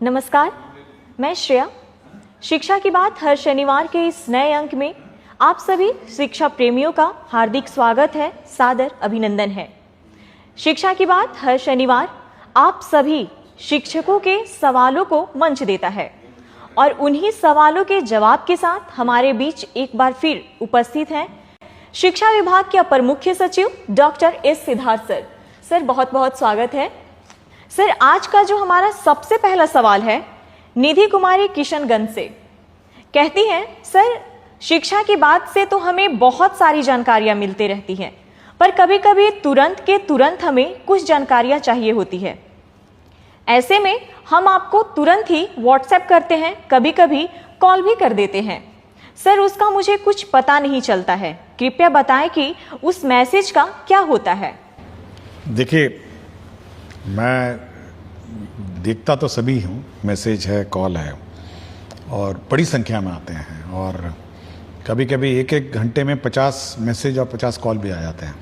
नमस्कार, मैं श्रेया। शिक्षा की बात हर शनिवार के इस नए अंक में आप सभी शिक्षा प्रेमियों का हार्दिक स्वागत है, सादर अभिनंदन है। शिक्षा की बात हर शनिवार आप सभी शिक्षकों के सवालों को मंच देता है और उन्हीं सवालों के जवाब के साथ हमारे बीच एक बार फिर उपस्थित हैं शिक्षा विभाग के अपर मुख्य सचिव doctor S Siddharth sir. Sir, बहुत बहुत स्वागत है। सर, आज का जो हमारा सबसे पहला सवाल है निधि कुमारी किशनगंज से, कहती हैं, सर शिक्षा की बात से तो हमें बहुत सारी जानकारियां मिलती रहती हैं, पर कभी कभी तुरंत के तुरंत हमें कुछ जानकारियां चाहिए होती है। ऐसे में हम आपको तुरंत ही व्हाट्सएप करते हैं, कभी कभी कॉल भी कर देते हैं। सर, उसका मुझे कुछ पता नहीं चलता है, कृपया बताएं कि उस मैसेज का क्या होता है। देखिए, मैं देखता तो सभी हूँ, मैसेज है, कॉल है और बड़ी संख्या में आते हैं और कभी कभी एक एक घंटे में 50 मैसेज और 50 कॉल भी आ जाते हैं।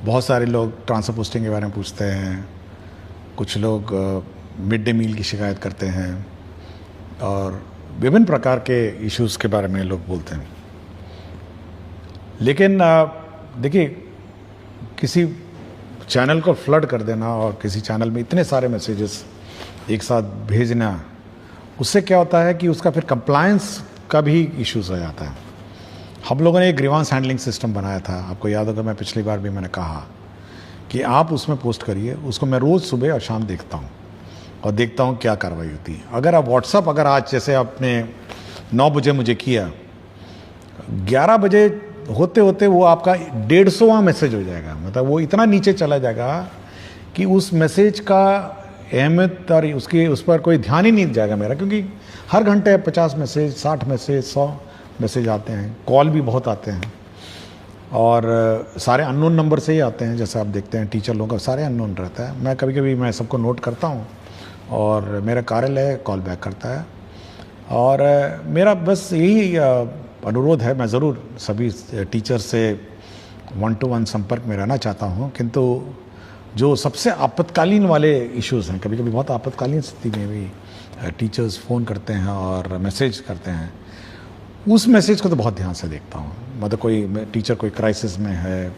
बहुत सारे लोग ट्रांसफर पोस्टिंग के बारे में पूछते हैं, कुछ लोग मिड डे मील की शिकायत करते हैं और विभिन्न प्रकार के इश्यूज़ के बारे में लोग बोलते हैं। लेकिन देखिए, किसी चैनल को फ्लड कर देना और किसी चैनल में इतने सारे मैसेजेस एक साथ भेजना, उससे क्या होता है कि उसका फिर कंप्लायंस का भी इश्यूज हो जाता है। हम लोगों ने एक ग्रीवांस हैंडलिंग सिस्टम बनाया था, आपको याद होगा, मैं पिछली बार भी मैंने कहा कि आप उसमें पोस्ट करिए, उसको मैं रोज़ सुबह और शाम देखता हूँ और देखता हूँ क्या कार्रवाई होती है। अगर आप व्हाट्सअप, अगर आज जैसे आपने 9 बजे मुझे किया, 11 बजे होते होते वो आपका 150वां मैसेज हो जाएगा, मतलब वो इतना नीचे चला जाएगा कि उस मैसेज का अहमियत और उस पर कोई ध्यान ही नहीं जाएगा मेरा, क्योंकि हर घंटे 50 मैसेज, 60 मैसेज, 100 मैसेज आते हैं, कॉल भी बहुत आते हैं और सारे अननोन नंबर से ही आते हैं। जैसे आप देखते हैं टीचर लोगों का सारे अननोन रहता है। मैं कभी कभी मैं सबको नोट करता हूँ और मेरा कार्यालय कॉल बैक करता है और मेरा बस यही अनुरोध है, मैं ज़रूर सभी टीचर से 1-to-1 संपर्क में रहना चाहता हूँ, किंतु जो सबसे आपातकालीन वाले इश्यूज़ हैं, कभी कभी बहुत आपातकालीन स्थिति में भी टीचर्स फ़ोन करते हैं और मैसेज करते हैं, उस मैसेज को तो बहुत ध्यान से देखता हूँ। मतलब कोई टीचर कोई क्राइसिस में है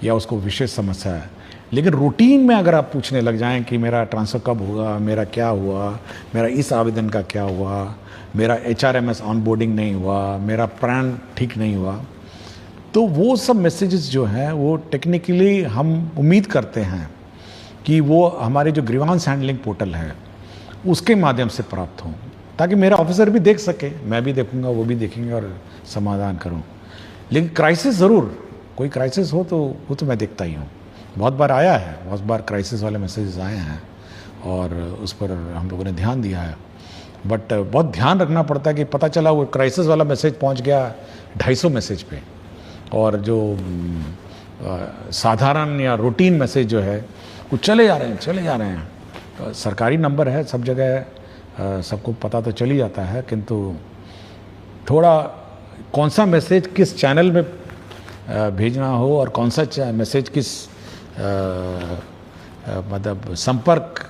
या उसको विशेष समस्या है, लेकिन रूटीन में अगर आप पूछने लग जाएं कि मेरा ट्रांसफ़र कब हुआ, मेरा क्या हुआ, मेरा इस आवेदन का क्या हुआ, मेरा HRMS ऑनबोर्डिंग नहीं हुआ, मेरा प्राण ठीक नहीं हुआ, तो वो सब मैसेजेस जो हैं वो टेक्निकली हम उम्मीद करते हैं कि वो हमारे जो ग्रीवांस हैंडलिंग पोर्टल है उसके माध्यम से प्राप्त हों, ताकि मेरा ऑफिसर भी देख सके, मैं भी देखूंगा, वो भी देखेंगे और समाधान करूं। लेकिन क्राइसिस ज़रूर, कोई क्राइसिस हो तो वो तो मैं देखता ही हूँ। बहुत बार आया है, बहुत बार क्राइसिस वाले मैसेजेस आए हैं और उस पर हम लोगों ने ध्यान दिया है, बट बहुत ध्यान रखना पड़ता है कि पता चला वो क्राइसिस वाला मैसेज पहुंच गया 250 मैसेज पे और जो साधारण या रूटीन मैसेज जो है वो चले जा रहे हैं। सरकारी नंबर है, सब जगह सबको पता तो चल ही जाता है, किंतु थोड़ा कौन सा मैसेज किस चैनल में भेजना हो और कौन सा मैसेज किस मतलब संपर्क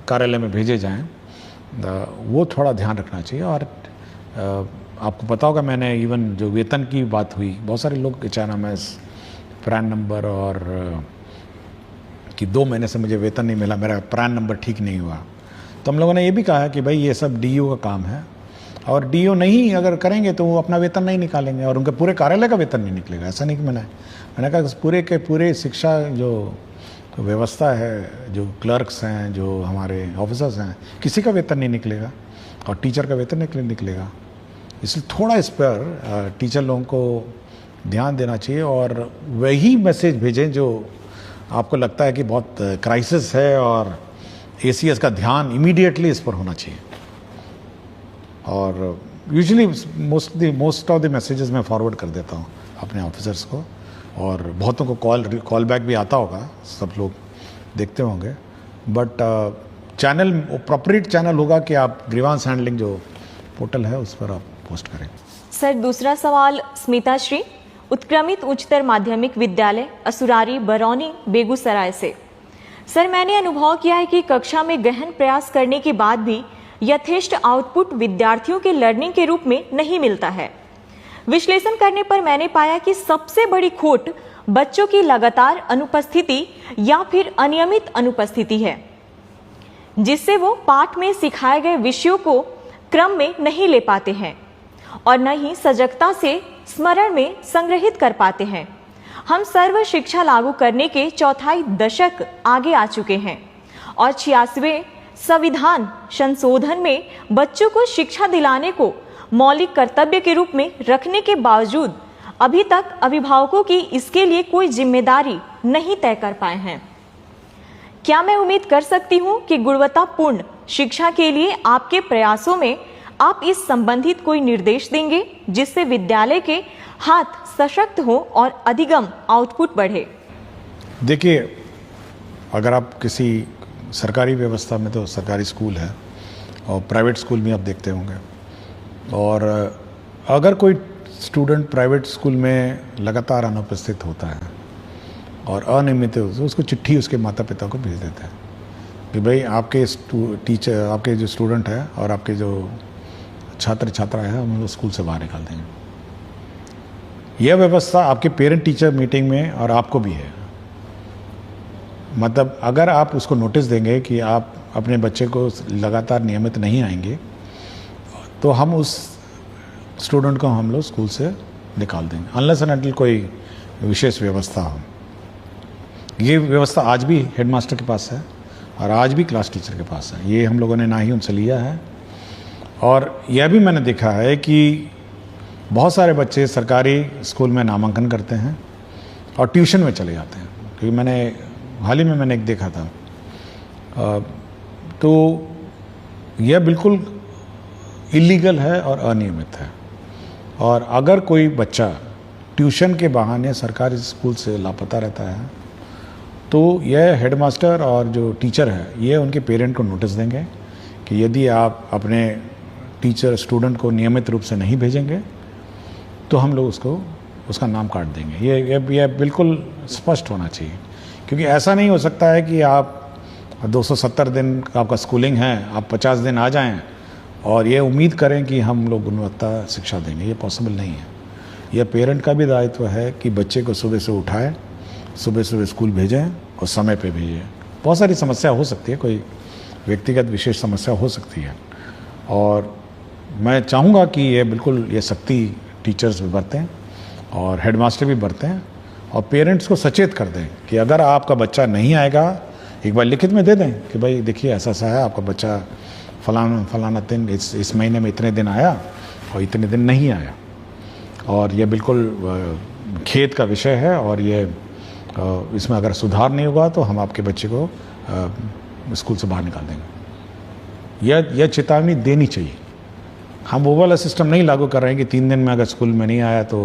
कार्यालय में भेजे जाएं, वो थोड़ा ध्यान रखना चाहिए। और आपको पता होगा, मैंने इवन जो वेतन की बात हुई, बहुत सारे लोग HRMS, प्रान नंबर और कि 2 महीने से मुझे वेतन नहीं मिला, मेरा प्रान नंबर ठीक नहीं हुआ, तो हम लोगों ने ये भी कहा है कि भाई ये सब DO का काम है और DO नहीं अगर करेंगे तो वो अपना वेतन नहीं निकालेंगे और उनके पूरे कार्यालय का वेतन नहीं निकलेगा। ऐसा नहीं कि मैंने कहा पूरे के पूरे शिक्षा जो व्यवस्था है, जो क्लर्क्स हैं, जो हमारे ऑफिसर्स हैं, किसी का वेतन नहीं निकलेगा और टीचर का वेतन निकलेगा। इसलिए थोड़ा इस पर टीचर लोगों को ध्यान देना चाहिए और वही मैसेज भेजें जो आपको लगता है कि बहुत क्राइसिस है और ACS का ध्यान इमीडिएटली इस पर होना चाहिए। और usually most of the messages मैं फॉरवर्ड कर देता हूँ अपने ऑफिसर्स को और बहुतों को कॉल बैक भी आता होगा, सब लोग देखते होंगे, बट चैनल अप्रोप्रिएट चैनल होगा कि आप ग्रीवांस हैंडलिंग जो पोर्टल है उस पर आप पोस्ट करें। सर, दूसरा सवाल स्मिता श्री, उत्क्रमित उच्चतर माध्यमिक विद्यालय असुरारी बरौनी बेगूसराय से। सर, मैंने अनुभव किया है कि कक्षा में गहन प्रयास करने के बाद भी यथेष्ट आउटपुट विद्यार्थियों के लर्निंग के रूप में नहीं मिलता है। विश्लेषण करने पर मैंने पाया कि सबसे बड़ी खोट बच्चों की लगातार अनुपस्थिति या फिर अनियमित अनुपस्थिति है, जिससे वो पाठ में सिखाए गए विषयों को क्रम में नहीं ले पाते हैं और न ही सजगता से स्मरण में संग्रहित कर पाते हैं। हम सर्व शिक्षा लागू करने के चौथाई दशक आगे आ चुके हैं और 86वें संविधान संशोधन में बच्चों को शिक्षा दिलाने को मौलिक कर्तव्य के रूप में रखने के बावजूद अभी तक अभिभावकों की इसके लिए कोई जिम्मेदारी नहीं तय कर पाए हैं। क्या मैं उम्मीद कर सकती हूँ कि गुणवत्तापूर्ण शिक्षा के लिए आपके प्रयासों में आप इस संबंधित कोई निर्देश देंगे, जिससे विद्यालय के हाथ सशक्त हो और अधिगम आउटपुट बढ़े? देखिए, अगर आप किसी सरकारी व्यवस्था में, तो सरकारी स्कूल है और प्राइवेट स्कूल भी आप देखते होंगे, और अगर कोई स्टूडेंट प्राइवेट स्कूल में लगातार अनुपस्थित होता है और अनियमित है, तो उसको चिट्ठी उसके माता पिता को भेज देता है कि भाई आपके टीचर, आपके जो स्टूडेंट है और आपके जो छात्र छात्राएं हैं, हम लोग स्कूल से बाहर निकाल देंगे। यह व्यवस्था आपके पेरेंट टीचर मीटिंग में और आपको भी है। मतलब अगर आप उसको नोटिस देंगे कि आप अपने बच्चे को लगातार नियमित नहीं आएंगे, तो हम उस स्टूडेंट को हम लोग स्कूल से निकाल देंगे, अनलेस एंड अनटिल कोई विशेष व्यवस्था हो। ये व्यवस्था आज भी हेडमास्टर के पास है और आज भी क्लास टीचर के पास है। ये हम लोगों ने ना ही उनसे लिया है। और यह भी मैंने देखा है कि बहुत सारे बच्चे सरकारी स्कूल में नामांकन करते हैं और ट्यूशन में चले जाते हैं, क्योंकि हाल ही में मैंने एक देखा था। तो यह बिल्कुल इलीगल है और अनियमित है। और अगर कोई बच्चा ट्यूशन के बहाने सरकारी स्कूल से लापता रहता है, तो यह हेडमास्टर और जो टीचर है, ये उनके पेरेंट को नोटिस देंगे कि यदि आप अपने टीचर स्टूडेंट को नियमित रूप से नहीं भेजेंगे, तो हम लोग उसका नाम काट देंगे। ये बिल्कुल स्पष्ट होना चाहिए, क्योंकि ऐसा नहीं हो सकता है कि आप 270 दिन का आपका स्कूलिंग है, आप 50 दिन आ जाएं और ये उम्मीद करें कि हम लोग गुणवत्ता शिक्षा देंगे। ये पॉसिबल नहीं है। यह पेरेंट का भी दायित्व है कि बच्चे को सुबह से उठाएं, सुबह सुबह स्कूल भेजें और समय पे भेजें। बहुत सारी समस्या हो सकती है, कोई व्यक्तिगत विशेष समस्या हो सकती है, और मैं चाहूँगा कि ये सख्ती टीचर्स भी बरतें और हेडमास्टर भी बरतें और पेरेंट्स को सचेत कर दें कि अगर आपका बच्चा नहीं आएगा, एक बार लिखित में दे दें कि भाई देखिए ऐसा है, आपका बच्चा फलाना दिन इस महीने में इतने दिन आया और इतने दिन नहीं आया, और ये बिल्कुल खेद का विषय है, और ये इसमें अगर सुधार नहीं होगा तो हम आपके बच्चे को स्कूल से बाहर निकाल देंगे। यह चेतावनी देनी चाहिए। हम वो वाला सिस्टम नहीं लागू कर रहे हैं कि 3 दिन में अगर स्कूल में नहीं आया तो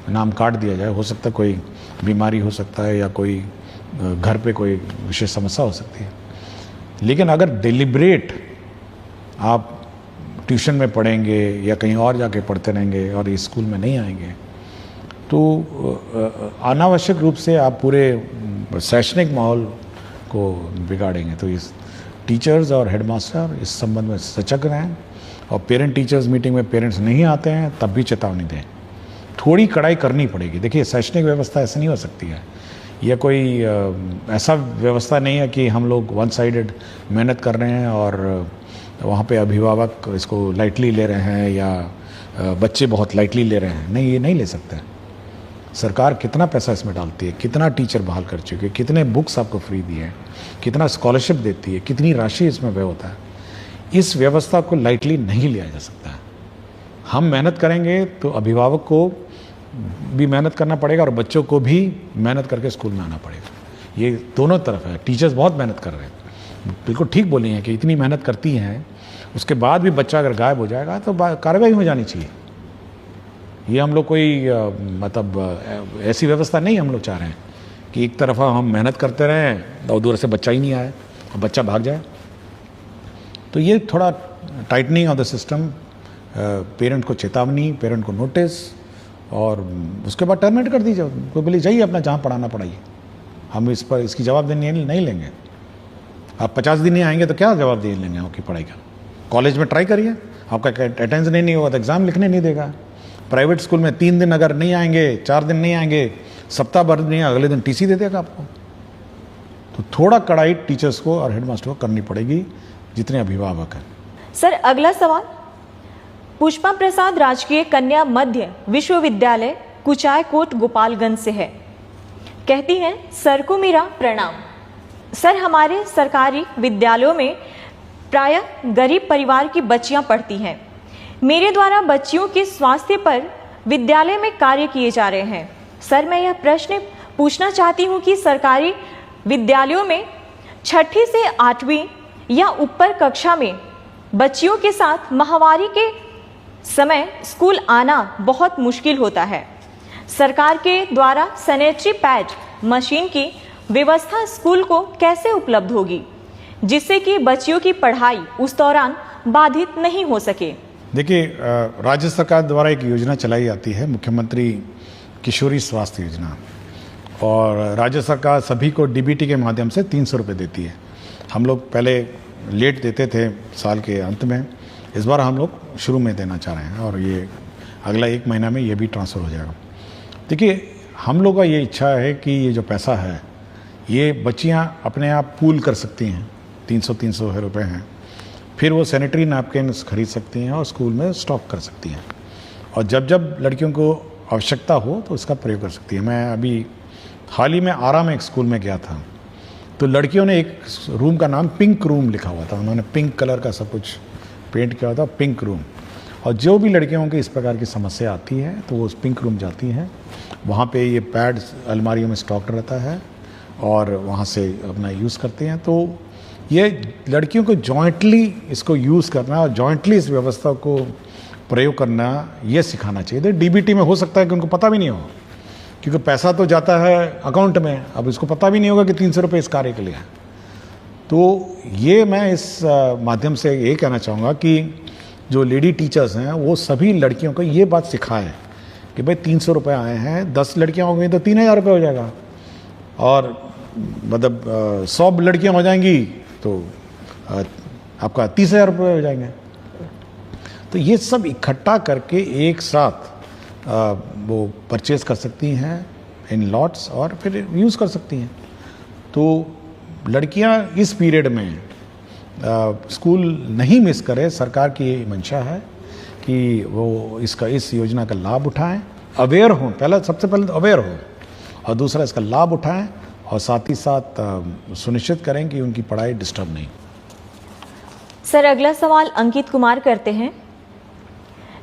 नाम काट दिया जाए। हो सकता है कोई बीमारी हो सकता है या कोई घर पे कोई विशेष समस्या हो सकती है, लेकिन अगर डिलिब्रेट आप ट्यूशन में पढ़ेंगे या कहीं और जाके पढ़ते रहेंगे और इस स्कूल में नहीं आएंगे, तो अनावश्यक रूप से आप पूरे शैक्षणिक माहौल को बिगाड़ेंगे। तो इस टीचर्स और हेडमास्टर इस संबंध में सचेत रहें, और पेरेंट टीचर्स मीटिंग में पेरेंट्स नहीं आते हैं तब भी चेतावनी दें। थोड़ी कड़ाई करनी पड़ेगी। देखिए, शैक्षणिक व्यवस्था ऐसे नहीं हो सकती है। यह कोई ऐसा व्यवस्था नहीं है कि हम लोग वन साइडेड मेहनत कर रहे हैं और वहाँ पे अभिभावक इसको लाइटली ले रहे हैं या बच्चे बहुत लाइटली ले रहे हैं। नहीं, ये नहीं ले सकते। सरकार कितना पैसा इसमें डालती है, कितना टीचर बहाल कर चुकी है, कितने बुक्स आपको फ्री दिए हैं, कितना स्कॉलरशिप देती है, कितनी राशि इसमें व्यय होता है। इस व्यवस्था को लाइटली नहीं लिया जा सकता है। हम मेहनत करेंगे तो अभिभावक को भी मेहनत करना पड़ेगा और बच्चों को भी मेहनत करके स्कूल में आना पड़ेगा। ये दोनों तरफ है। टीचर्स बहुत मेहनत कर रहे हैं, बिल्कुल ठीक बोली हैं कि इतनी मेहनत करती हैं, उसके बाद भी बच्चा अगर गायब हो जाएगा तो कार्रवाई हो जानी चाहिए। ये हम लोग कोई मतलब ऐसी व्यवस्था नहीं हम लोग चाह रहे हैं कि एक तरफा हम मेहनत करते रहें और दूर से बच्चा ही नहीं आए और बच्चा भाग जाए। तो ये थोड़ा tightening of the system, parent को चेतावनी, पेरेंट को नोटिस, और उसके बाद टर्मिनेट कर दीजिए। कोई बोले जाइए अपना जहाँ पढ़ाना पढ़ाइए, हम इस पर इसकी जवाबदेही नहीं लेंगे। आप 50 दिन नहीं आएंगे तो क्या जवाब दे लेंगे आपकी पढ़ाई का? कॉलेज में ट्राई करिए, आपका अटेंडेंस नहीं होगा तो एग्ज़ाम लिखने नहीं देगा। प्राइवेट स्कूल में 3 दिन अगर नहीं आएंगे, 4 दिन नहीं आएंगे, सप्ताह भर नहीं, अगले दिन टीसी दे देगा आपको। तो थोड़ा कड़ाई टीचर्स को और हेडमास्टर को करनी पड़ेगी, जितने अभिभावक हैं। सर अगला सवाल पुष्पा प्रसाद राजकीय कन्या मध्य विश्वविद्यालय कुचायकोट गोपालगंज से है। कहती हैं, सर को मेरा प्रणाम। सर, हमारे सरकारी विद्यालयों में प्रायः गरीब परिवार की बच्चियां पढ़ती हैं। मेरे द्वारा बच्चियों के स्वास्थ्य पर विद्यालय में कार्य किए जा रहे हैं। सर, मैं यह प्रश्न पूछना चाहती हूं कि सरकारी विद्यालयों में 6ठी से 8वीं या ऊपर कक्षा में बच्चियों के साथ माहवारी के समय स्कूल आना बहुत मुश्किल होता है। सरकार के द्वारा सैनिटरी पैड मशीन की व्यवस्था स्कूल को कैसे उपलब्ध होगी, जिससे कि बच्चियों की पढ़ाई उस दौरान बाधित नहीं हो सके? देखिए, राज्य सरकार द्वारा एक योजना चलाई जाती है, मुख्यमंत्री किशोरी स्वास्थ्य योजना, और राज्य सरकार सभी को डीबीटी के माध्यम से 300 रुपये देती है। हम लोग पहले लेट देते थे साल के अंत में, इस बार हम लोग शुरू में देना चाह रहे हैं और ये अगला 1 महीना में ये भी ट्रांसफ़र हो जाएगा। देखिए, हम लोग का ये इच्छा है कि ये जो पैसा है ये बच्चियां अपने आप पूल कर सकती हैं, 300 रुपये हैं, फिर वो सैनिटरी नैपकिन खरीद सकती हैं और स्कूल में स्टॉक कर सकती हैं, और जब जब लड़कियों को आवश्यकता हो तो इसका प्रयोग कर सकती है। मैं अभी हाल ही में आरा में एक स्कूल में गया था, तो लड़कियों ने एक रूम का नाम पिंक रूम लिखा हुआ था, उन्होंने पिंक कलर का सब कुछ पेंट किया हुआ था, पिंक रूम। और जो भी लड़कियों की इस प्रकार की समस्या आती है तो वो उस पिंक रूम जाती हैं, वहाँ पे ये पैड अलमारियों में स्टॉक रहता है और वहाँ से अपना यूज़ करते हैं। तो ये लड़कियों को जॉइंटली इसको यूज़ करना और जॉइंटली इस व्यवस्था को प्रयोग करना ये सिखाना चाहिए। डीबीटी में हो सकता है कि उनको पता भी नहीं हो, क्योंकि पैसा तो जाता है अकाउंट में, अब इसको पता भी नहीं होगा कि 300 रुपये इस कार्य के लिए है। तो ये मैं इस माध्यम से ये कहना चाहूँगा कि जो लेडी टीचर्स हैं वो सभी लड़कियों को ये बात सिखाएं कि भाई 300 रुपये आए हैं, 10 लड़कियाँ हो गई तो 3000 रुपये हो जाएगा, और मतलब 100 लड़कियाँ हो जाएंगी तो आपका 30,000 रुपये हो जाएंगे। तो ये सब इकट्ठा करके एक साथ वो परचेज कर सकती हैं इन लॉट्स और फिर यूज़ कर सकती हैं। तो लड़कियां इस पीरियड में स्कूल नहीं मिस करें, सरकार की ये मंशा है कि वो इस योजना का लाभ उठाएं, अवेयर हों, सबसे पहले अवेयर हो, और दूसरा इसका लाभ उठाएं, और साथ ही साथ सुनिश्चित करें कि उनकी पढ़ाई डिस्टर्ब नहीं। सर अगला सवाल अंकित कुमार करते हैं,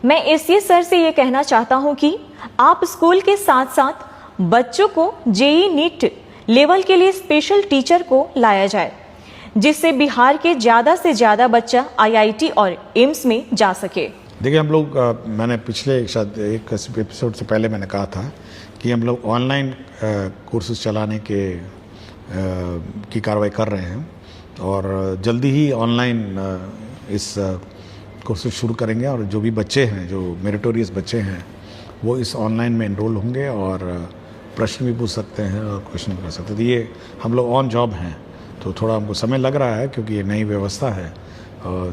मैं एससी सर से ये कहना चाहता हूं कि आप स्कूल के साथ साथ बच्चों को जेईई नीट लेवल के लिए स्पेशल टीचर को लाया जाए, जिससे बिहार के ज़्यादा से ज़्यादा बच्चा आईआईटी और एम्स में जा सके। देखिए, हम लोग मैंने पिछले शायद एक एपिसोड से पहले मैंने कहा था कि हम लोग ऑनलाइन कोर्सेज चलाने की कार्रवाई कर रहे हैं, और जल्दी ही ऑनलाइन इस कोर्सेज शुरू करेंगे, और जो भी बच्चे हैं, जो मेरिटोरियस बच्चे हैं, वो इस ऑनलाइन में एनरोल होंगे और प्रश्न भी पूछ सकते हैं और क्वेश्चन कर सकते हैं। तो ये हम लोग ऑन जॉब हैं, तो थोड़ा हमको समय लग रहा है क्योंकि ये नई व्यवस्था है,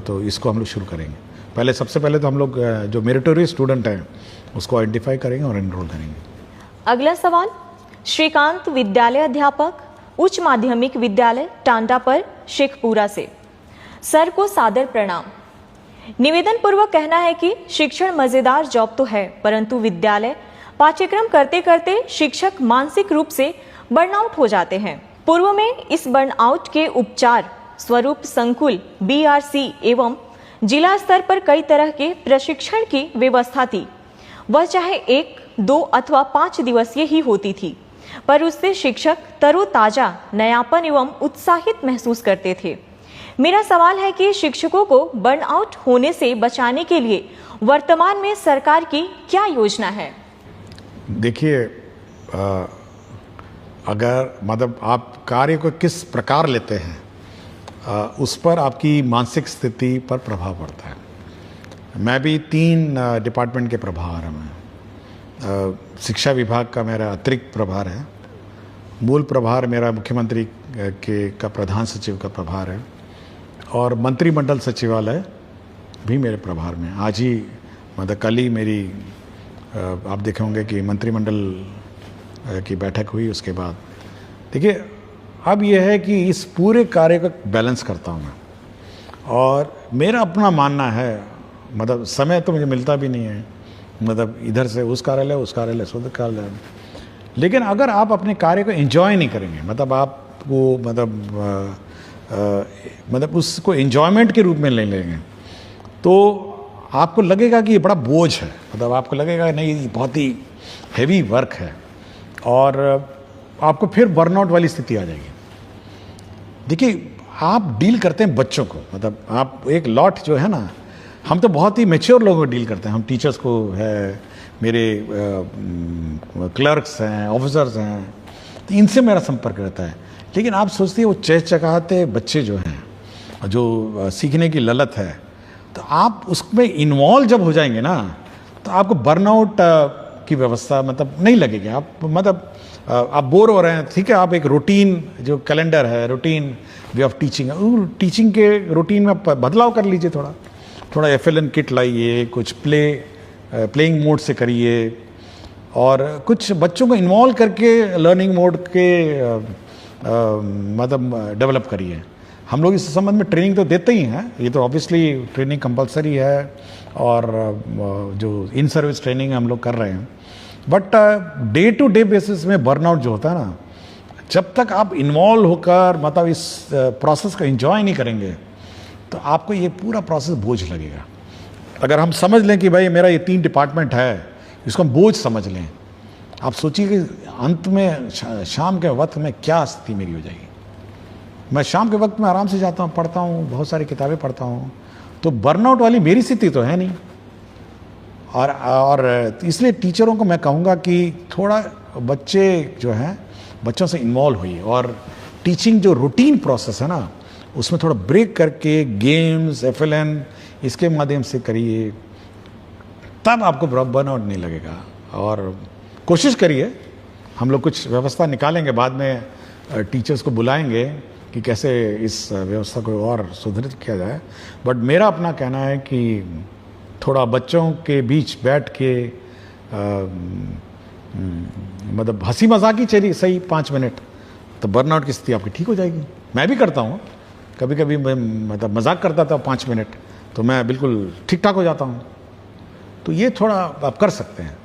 तो इसको हम लोग शुरू करेंगे। पहले सबसे पहले तो हम लोग जो मेरिटोरियस स्टूडेंट हैं उसको आइडेंटिफाई करेंगे और एनरोल करेंगे। अगला सवाल श्रीकांत विद्यालय अध्यापक उच्च माध्यमिक विद्यालय टांडा पर शेखपुरा से। सर को सादर प्रणाम। निवेदन पूर्वक कहना है कि शिक्षण मजेदार जॉब तो है, परंतु विद्यालय पाठ्यक्रम करते करते शिक्षक मानसिक रूप से बर्नआउट हो जाते हैं। पूर्व में इस बर्नआउट के उपचार स्वरूप संकुल, बीआरसी एवं जिला स्तर पर कई तरह के प्रशिक्षण की व्यवस्था थी। वह चाहे 1, 2 अथवा 5 दिवसीय ही होती थी, पर उससे शिक्षक तरोताजा, नयापन एवं उत्साहित महसूस करते थे। मेरा सवाल है कि शिक्षकों को बर्नआउट होने से बचाने के लिए वर्तमान में सरकार की क्या योजना है? देखिए, अगर मतलब आप कार्य को किस प्रकार लेते हैं उस पर आपकी मानसिक स्थिति पर प्रभाव पड़ता है। मैं भी 3 डिपार्टमेंट के प्रभार हैं। शिक्षा विभाग का मेरा अतिरिक्त प्रभार है, मूल प्रभार मेरा मुख्यमंत्री के का प्रधान सचिव का प्रभार है और मंत्रिमंडल सचिवालय भी मेरे प्रभार में। आज ही मतलब कल ही मेरी आप देखे होंगे कि मंत्रिमंडल की बैठक हुई। उसके बाद देखिए अब यह है कि इस पूरे कार्य का बैलेंस करता हूँ मैं, और मेरा अपना मानना है, मतलब समय तो मुझे मिलता भी नहीं है, मतलब इधर से उस कार्यालय से उधर कार्यालय, लेकिन अगर आप अपने कार्य को एंजॉय नहीं करेंगे, मतलब आपको मतलब उसको एंजॉयमेंट के रूप में ले लेंगे, तो आपको लगेगा कि ये बड़ा बोझ है, मतलब आपको लगेगा नहीं ये बहुत ही हैवी वर्क है, और आपको फिर बर्नआउट वाली स्थिति आ जाएगी। देखिए आप डील करते हैं बच्चों को, मतलब आप एक लॉट जो है ना, हम तो बहुत ही मैच्योर लोगों को डील करते हैं, हम टीचर्स को है, मेरे क्लर्क्स हैं, ऑफिसर्स हैं, तो इनसे मेरा संपर्क रहता है। लेकिन आप सोचते हैं वो चहचहाते बच्चे जो हैं, जो सीखने की ललत है, तो आप उसमें इन्वॉल्व जब हो जाएंगे ना, तो आपको बर्नआउट की व्यवस्था मतलब नहीं लगेगी। आप मतलब आप बोर हो रहे हैं, ठीक है, आप एक रूटीन जो कैलेंडर है, रूटीन वे ऑफ टीचिंग है, टीचिंग के रूटीन में बदलाव कर लीजिए, थोड़ा FLN किट लाइए, कुछ प्लेइंग मोड से करिए, और कुछ बच्चों को इन्वॉल्व करके लर्निंग मोड के मतलब डेवलप करिए। हम लोग इस संबंध में ट्रेनिंग तो देते ही हैं, ये तो ऑब्वियसली ट्रेनिंग कंपलसरी है, और जो इन सर्विस ट्रेनिंग हम लोग कर रहे हैं, but day to day basis में बर्नआउट जो होता है ना, जब तक आप इन्वॉल्व होकर मतलब इस प्रोसेस को एंजॉय नहीं करेंगे, तो आपको ये पूरा प्रोसेस बोझ लगेगा। अगर हम समझ लें कि भाई मेरा ये 3 डिपार्टमेंट है, इसको हम बोझ समझ लें, आप सोचिए कि अंत में शाम के वक्त में क्या स्थिति मेरी हो जाएगी। मैं शाम के वक्त में आराम से जाता हूँ, पढ़ता हूँ, बहुत सारी किताबें पढ़ता हूँ, तो बर्नआउट वाली मेरी स्थिति तो है नहीं। और इसलिए टीचरों को मैं कहूँगा कि थोड़ा बच्चे जो हैं, बच्चों से इन्वॉल्व होइए, और टीचिंग जो रूटीन प्रोसेस है ना, उसमें थोड़ा ब्रेक करके गेम्स, FLN इसके माध्यम से करिए, तब आपको बर्नआउट नहीं लगेगा। और कोशिश करिए, हम लोग कुछ व्यवस्था निकालेंगे, बाद में टीचर्स को बुलाएंगे कि कैसे इस व्यवस्था को और सुदृढ़ किया जाए। बट मेरा अपना कहना है कि थोड़ा बच्चों के बीच बैठ के मतलब हंसी मजाक ही चलिए सही 5 मिनट, तो बर्नआउट की स्थिति आपकी ठीक हो जाएगी। मैं भी करता हूँ, कभी कभी मैं मतलब मजाक करता था 5 मिनट, तो मैं बिल्कुल ठीक ठाक हो जाता हूँ। तो ये थोड़ा आप कर सकते हैं।